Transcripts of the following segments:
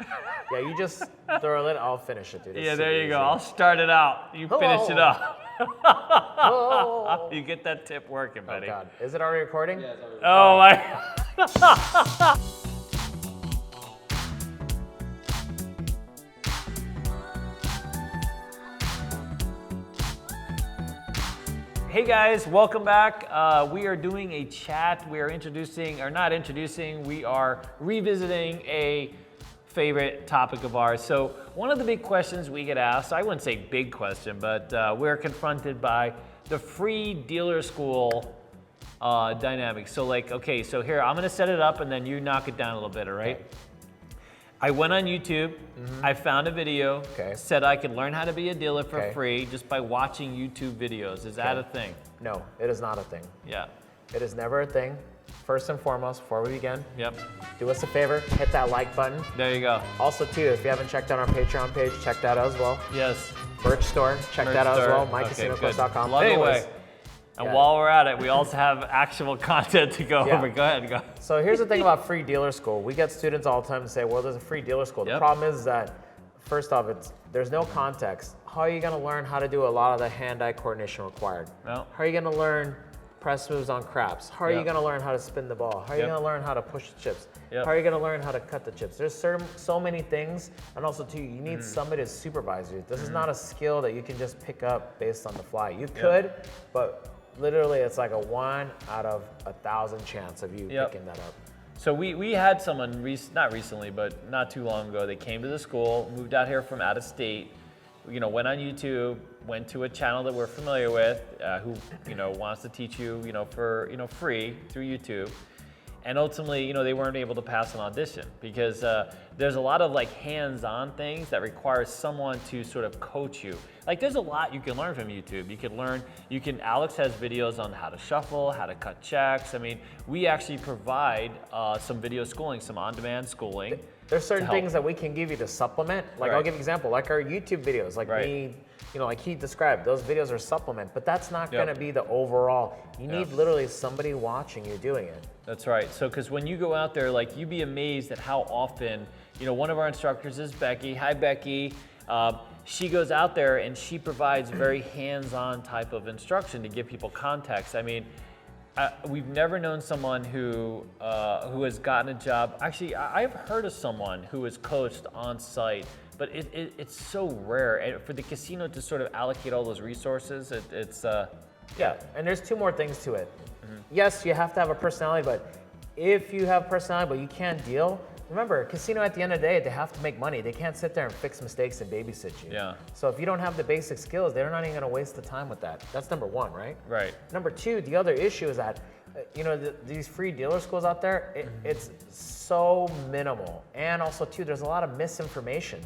Yeah, you just throw it, I'll finish it, dude. It's Yeah, there super you go. easy. I'll start it out. You finish it up. Oh. You get that tip working, Oh, buddy. God. Is it already recording? Yeah, it's already Oh my. Hey guys, welcome back. We are doing a chat. We are introducing, or not introducing, we are revisiting a favorite topic of ours. So one of the big questions we get asked, I wouldn't say big question, but we're confronted by the free dealer school dynamic. So like, okay, so here, I'm gonna set it up and then you knock it down a little bit, all right? Okay. I went on YouTube, I found a video, Okay. said I could learn how to be a dealer for Okay. free just by watching YouTube videos. Is that a thing? No, it is not a thing. Yeah. It is never a thing. First and foremost, before we begin, Yep. do us a favor, hit that like button. There you go. Also, too, if you haven't checked out our Patreon page, check that out as well. Yes. Merch store, check Merch that out as store. well. Okay, MyCasinoCourse.com. good. Anyway, and yeah. while we're at it, we also have actual content to go Yeah. over. Go ahead, go. So here's the thing about free dealer school. We get students all the time to say, well, there's a free dealer school. The Yep. problem is that, first off, there's no context. How are you gonna learn how to do a lot of the hand-eye coordination required? No. How are you gonna learn press moves on craps? How are you Yep. gonna learn how to spin the ball? How are you Yep. gonna learn how to push the chips? Yep. How are you gonna learn how to cut the chips? There's so many things, and also too, you need somebody to supervise you. This is not a skill that you can just pick up based on the fly. You could, but literally it's like a 1 out of 1,000 chance of you Yep. picking that up. So we had someone, not recently, but not too long ago, they came to the school, moved out here from out of state, went on YouTube, went to a channel that we're familiar with, who, wants to teach you, for, free through YouTube. And ultimately, they weren't able to pass an audition because there's a lot of like hands-on things that require someone to sort of coach you. Like there's a lot you can learn from YouTube. Alex has videos on how to shuffle, how to cut checks. I mean, we actually provide some video schooling, some on-demand schooling. There's certain to help. things that we can give you to supplement. Like I'll Right. give you an example, like our YouTube videos, like Right. me, like he described, those videos are supplement, but that's not Yep. gonna be the overall. You need Yep. literally somebody watching you doing it. That's right. So, because when you go out there, like you'd be amazed at how often, one of our instructors is Becky. Hi, Becky. She goes out there and she provides very hands-on type of instruction to give people context. I mean, we've never known someone who has gotten a job. Actually, I've heard of someone who was coached on site, but it's so rare. And for the casino to sort of allocate all those resources, Yeah, and there's two more things to it. Yes, you have to have a personality, but if you have personality but you can't deal, remember, casino at the end of the day, they have to make money. They can't sit there and fix mistakes and babysit you. Yeah. So if you don't have the basic skills, they're not even gonna waste the time with that. That's number one, right? Right. Number two, the other issue is that, these free dealer schools out there, it's so minimal. And also too, there's a lot of misinformation.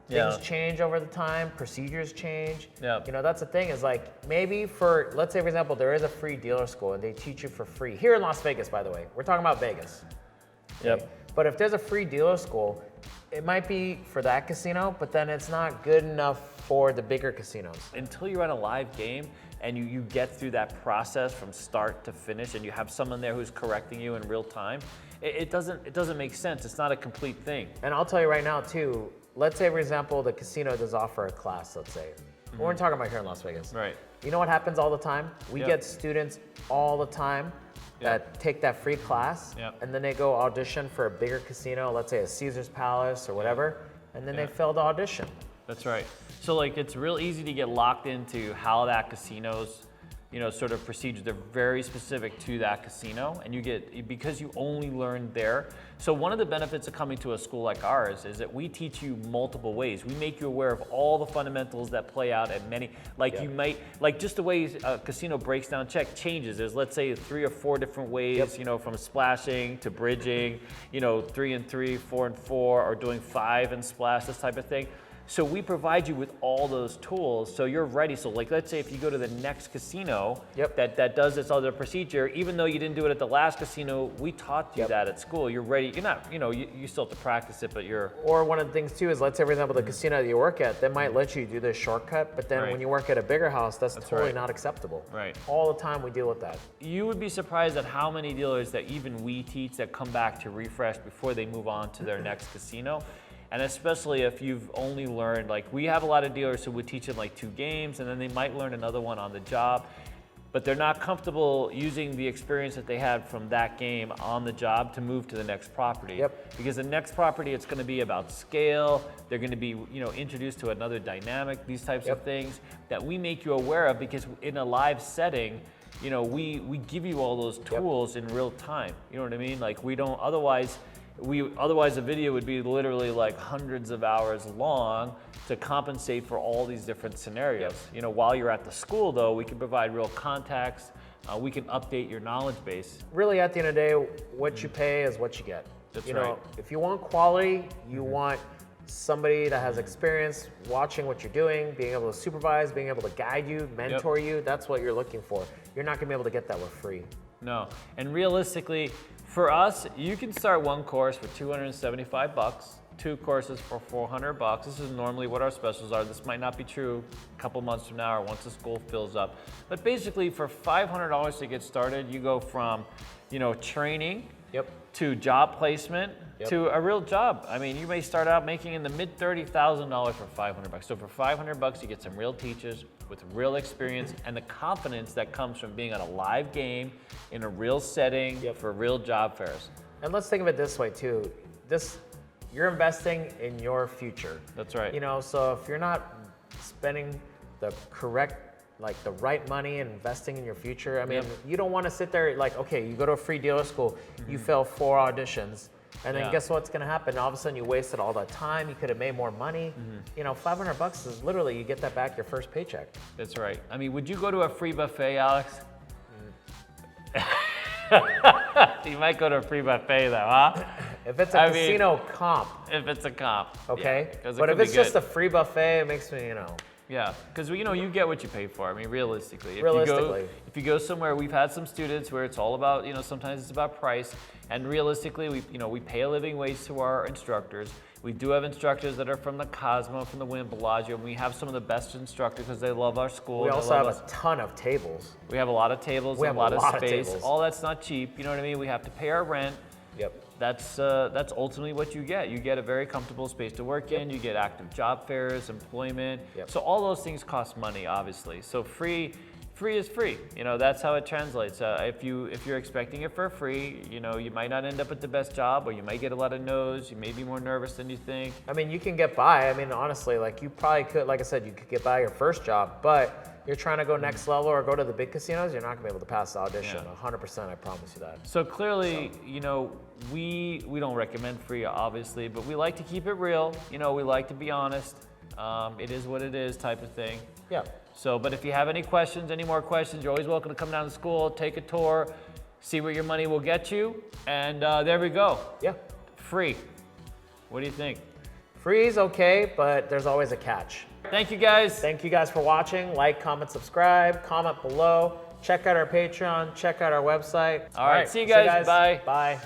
Things Yeah. change over the time, procedures change. Yep. That's the thing is like, maybe let's say for example, there is a free dealer school and they teach you for free. Here in Las Vegas, by the way, we're talking about Vegas. Yep. But if there's a free dealer school, it might be for that casino, but then it's not good enough for the bigger casinos. Until you're at a live game and you get through that process from start to finish and you have someone there who's correcting you in real time, it doesn't make sense. It's not a complete thing. And I'll tell you right now too, let's say for example, the casino does offer a class, let's say. We're talking about here in Las Vegas. Right. You know what happens all the time? We Yep. get students all the time that take that free class Yep. and then they go audition for a bigger casino, let's say a Caesar's Palace or whatever, and then they fail the audition. That's right. So like it's real easy to get locked into how that casino's, sort of procedures. They're very specific to that casino and because you only learn there. So one of the benefits of coming to a school like ours is that we teach you multiple ways. We make you aware of all the fundamentals that play out at many, you might, just the way a casino breaks down check changes. There's let's say 3 or 4 different ways, from splashing to bridging, 3 and 3, 4 and 4, or doing 5 and splash, this type of thing. So we provide you with all those tools so you're ready. So like, let's say if you go to the next casino that does this other procedure, even though you didn't do it at the last casino, we taught you that at school. You're ready. You're not, you still have to practice it, but you're. Or one of the things too is, let's say for example, the casino that you work at, they might let you do this shortcut, but then Right. when you work at a bigger house, that's totally right. not acceptable. Right. All the time we deal with that. You would be surprised at how many dealers that even we teach that come back to refresh before they move on to their next casino. And especially if you've only learned, like we have a lot of dealers who would teach them like 2 games and then they might learn another one on the job, but they're not comfortable using the experience that they had from that game on the job to move to the next property. Yep. Because the next property, it's going to be about scale. They're going to be, introduced to another dynamic, these types of things that we make you aware of, because in a live setting, we give you all those tools in real time. You know what I mean? Like we don't, otherwise a video would be literally like hundreds of hours long to compensate for all these different scenarios. While you're at the school though, we can provide real context. We can update your knowledge base. Really, at the end of the day, what you pay is what you get. That's right. If you want quality, you want somebody that has experience watching what you're doing, being able to supervise, being able to guide you, mentor you. That's what you're looking for. You're not gonna be able to get that for free. No, and realistically, for us, you can start one course for $275, 2 courses for $400. This is normally what our specials are. This might not be true a couple months from now or once the school fills up. But basically, for $500 to get started, you go from, training to job placement to a real job. I mean, you may start out making in the mid $30,000 for $500. So for $500, you get some real teachers with real experience and the confidence that comes from being on a live game in a real setting for real job fairs. And let's think of it this way too. You're investing in your future. That's right. So if you're not spending the right money and investing in your future, I mean, you don't want to sit there like, okay, you go to a free dealer school, you fail 4 auditions, and then guess what's going to happen? All of a sudden, you wasted all that time. You could have made more money. $500 is literally, you get that back your first paycheck. That's right. I mean, would you go to a free buffet, Alex? You might go to a free buffet though, huh? If it's a casino comp. If it's a comp. Okay. But if it's just a free buffet, it makes me, Yeah, because you get what you pay for. I mean, realistically. If you go somewhere, we've had some students where it's all about, sometimes it's about price, and realistically, we pay a living wage to our instructors. We do have instructors that are from the Cosmo, from the Wynn Bellagio, and we have some of the best instructors because they love our school. We also have a ton of tables. We have a lot of tables, a lot of space. All that's not cheap. You know what I mean? We have to pay our rent. Yep. That's ultimately what you get. You get a very comfortable space to work in. You get active job fairs, employment. So all those things cost money, obviously. So free is free. That's how it translates. If you're expecting it for free, you might not end up with the best job, or you might get a lot of no's. You may be more nervous than you think. I mean, you can get by. I mean, honestly, like you probably could, like I said, you could get by your first job, but you're trying to go next level or go to the big casinos, you're not gonna be able to pass the audition. 100%, I promise you that. So clearly, we don't recommend free, obviously, but we like to keep it real. We like to be honest. It is what it is, type of thing. Yeah. So, but if you have any more questions, you're always welcome to come down to school, take a tour, see where your money will get you, and there we go. Yeah. Free. What do you think? Free is okay, but there's always a catch. Thank you guys. Thank you guys for watching. Like, comment, subscribe, comment below. Check out our Patreon, check out our website. All right, see you guys. Bye. Bye.